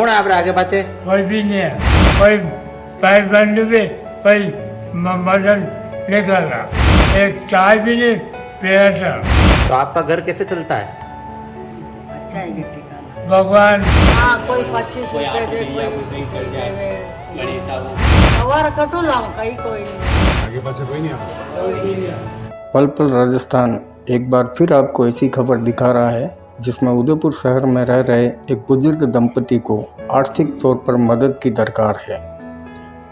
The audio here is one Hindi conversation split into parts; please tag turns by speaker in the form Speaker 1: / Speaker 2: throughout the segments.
Speaker 1: कौन है आप आगे पाचे?
Speaker 2: कोई भी नहीं है, कोई पैर बंद भी, कोई मदद नहीं कर रहा, एक चाय भी नहीं पिया था।
Speaker 1: तो आपका घर कैसे चलता है?
Speaker 3: अच्छा है ये ठिकाना।
Speaker 2: भगवान
Speaker 3: हाँ कोई 25 रुपए दे, कोई देवे सवार कटू लाऊं कहीं कोई नहीं।
Speaker 4: आगे पाछे कोई नहीं आता।
Speaker 5: पल पल राजस्थान एक बार फिर आपको ऐसी खबर दिखा रहा है जिसमें उदयपुर शहर में रह रहे एक बुजुर्ग दंपति को आर्थिक तौर पर मदद की दरकार है।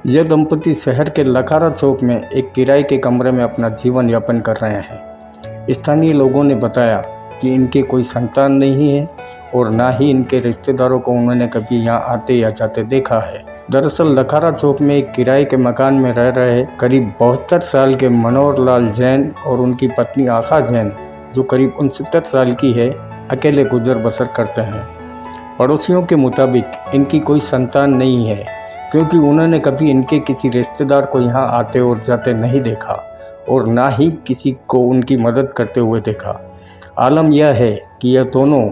Speaker 5: यह दंपति शहर के लखारा चौक में एक किराए के कमरे में अपना जीवन यापन कर रहे हैं। स्थानीय लोगों ने बताया कि इनके कोई संतान नहीं है और ना ही इनके रिश्तेदारों को उन्होंने कभी यहाँ आते या जाते देखा है। दरअसल लखारा चौक में एक किराए के मकान में रह रहे करीब 72 साल के मनोहर लाल जैन और उनकी पत्नी आशा जैन, जो करीब 69 साल की है, अकेले गुजर बसर करते हैं। पड़ोसियों के मुताबिक इनकी कोई संतान नहीं है क्योंकि उन्होंने कभी इनके किसी रिश्तेदार को यहाँ आते और जाते नहीं देखा और ना ही किसी को उनकी मदद करते हुए देखा। आलम यह है कि यह दोनों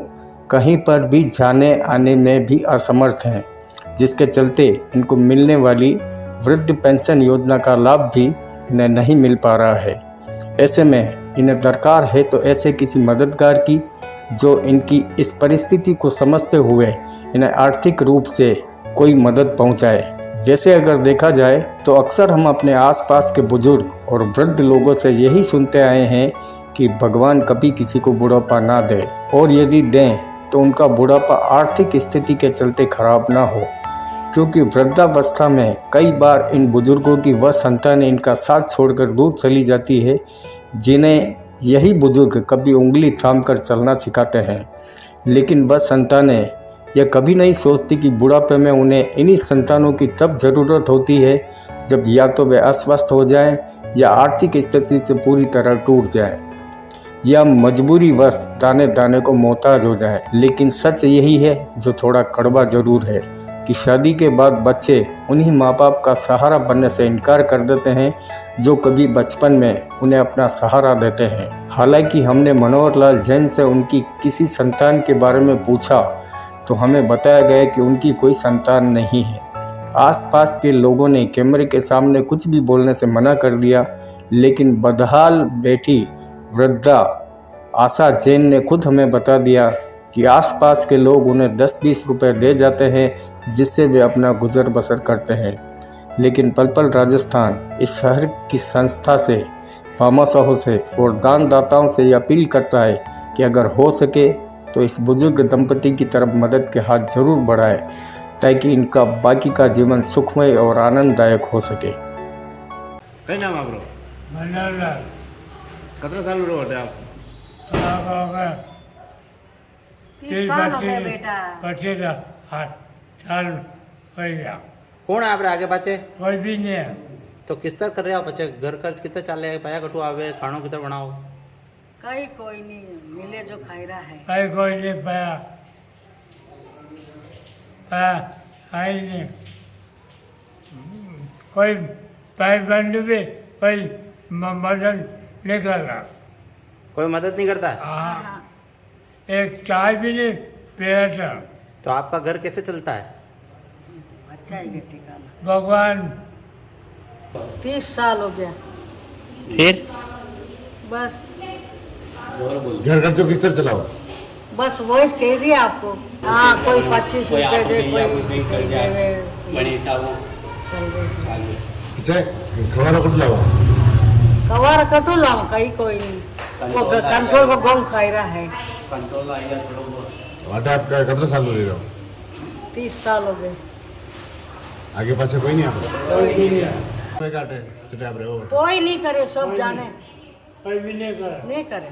Speaker 5: कहीं पर भी जाने आने में भी असमर्थ हैं, जिसके चलते इनको मिलने वाली वृद्ध पेंशन योजना का लाभ भी इन्हें नहीं मिल पा रहा है। ऐसे में इन्हें दरकार है तो ऐसे किसी मददगार की जो इनकी इस परिस्थिति को समझते हुए इन्हें आर्थिक रूप से कोई मदद पहुंचाए। वैसे अगर देखा जाए तो अक्सर हम अपने आसपास के बुजुर्ग और वृद्ध लोगों से यही सुनते आए हैं कि भगवान कभी किसी को बुढ़ापा ना दे, और यदि दें तो उनका बुढ़ापा आर्थिक स्थिति के चलते खराब ना हो, क्योंकि वृद्धावस्था में कई बार इन बुजुर्गों की वह संतानें इनका साथ छोड़कर दूर चली जाती है, जिन्हें यही बुजुर्ग कभी उंगली थाम कर चलना सिखाते हैं। लेकिन वह संतानें यह कभी नहीं सोचती कि बुढ़ापे में उन्हें इन्हीं संतानों की तब ज़रूरत होती है जब या तो वे अस्वस्थ हो जाएं या आर्थिक स्थिति से पूरी तरह टूट जाएं या मजबूरीवश दाने दाने को मोहताज हो जाएं। लेकिन सच यही है, जो थोड़ा कड़वा ज़रूर है, कि शादी के बाद बच्चे उन्हीं माँ बाप का सहारा बनने से इनकार कर देते हैं जो कभी बचपन में उन्हें अपना सहारा देते हैं। हालांकि हमने मनोहर लाल जैन से उनकी किसी संतान के बारे में पूछा तो हमें बताया गया कि उनकी कोई संतान नहीं है। आसपास के लोगों ने कैमरे के सामने कुछ भी बोलने से मना कर दिया, लेकिन बदहाल बैठी वृद्धा आशा जैन ने खुद हमें बता दिया कि आसपास के लोग उन्हें 10-20 रुपए दे जाते हैं, जिससे वे अपना गुजर बसर करते हैं। लेकिन पल पल राजस्थान इस शहर की संस्था से, भामाशाहों से और दानदाताओं से ये अपील करता है कि अगर हो सके तो इस बुजुर्ग दंपति की तरफ मदद के हाथ जरूर बढ़ाए, ताकि इनका बाकी का जीवन सुखमय और आनंददायक हो सके।
Speaker 4: कई नाम आप रो?
Speaker 2: मनोहर लाल
Speaker 4: कितने साल रो हटे आप?
Speaker 2: थोड़ा हो गया
Speaker 3: 30 साल हो गए बेटा।
Speaker 2: 25 साल हो गया।
Speaker 1: कौन है आप आगे पाचे?
Speaker 2: कोई भी नहीं है,
Speaker 1: तो किस तरह कर रहे हो बच्चे? घर खर्च कितना चल रहा है? पाया कटू आवे, खानों कितना बनाओ?
Speaker 3: कहीं कोई नहीं मिले जो खाई रहा है।
Speaker 2: कहीं कोई नहीं पाया आई नहीं, कोई पैर बंद भी, कोई मदद नहीं कर रहा।
Speaker 1: कोई मदद नहीं करता?
Speaker 2: हाँ, एक चाय भी नहीं पिया था।
Speaker 1: तो आपका घर कैसे चलता है?
Speaker 3: अच्छा है ये ठिकाना।
Speaker 2: भगवान
Speaker 3: 30 साल हो गया
Speaker 1: फिर
Speaker 3: बस।
Speaker 4: घर खर्चो किस तरह चलाओ?
Speaker 3: बस वही कह दिया आपको। हाँ कोई 25 रुपए दे, कोई देवे
Speaker 4: अच्छा खबर कुछ लाओ?
Speaker 3: सवार कटू लाऊं कहीं कोई नहीं। वो कंट्रोल को गम खाई रहा है।
Speaker 4: वाटे आप कितने साल हो रहे हो?
Speaker 3: 30 साल हो गए।
Speaker 4: आगे पाछे कोई नहीं आता? काटे चुटे आप रहे हो?
Speaker 3: कोई नहीं करे, सब जाने
Speaker 2: कोई भी नहीं कर।
Speaker 3: नहीं करे।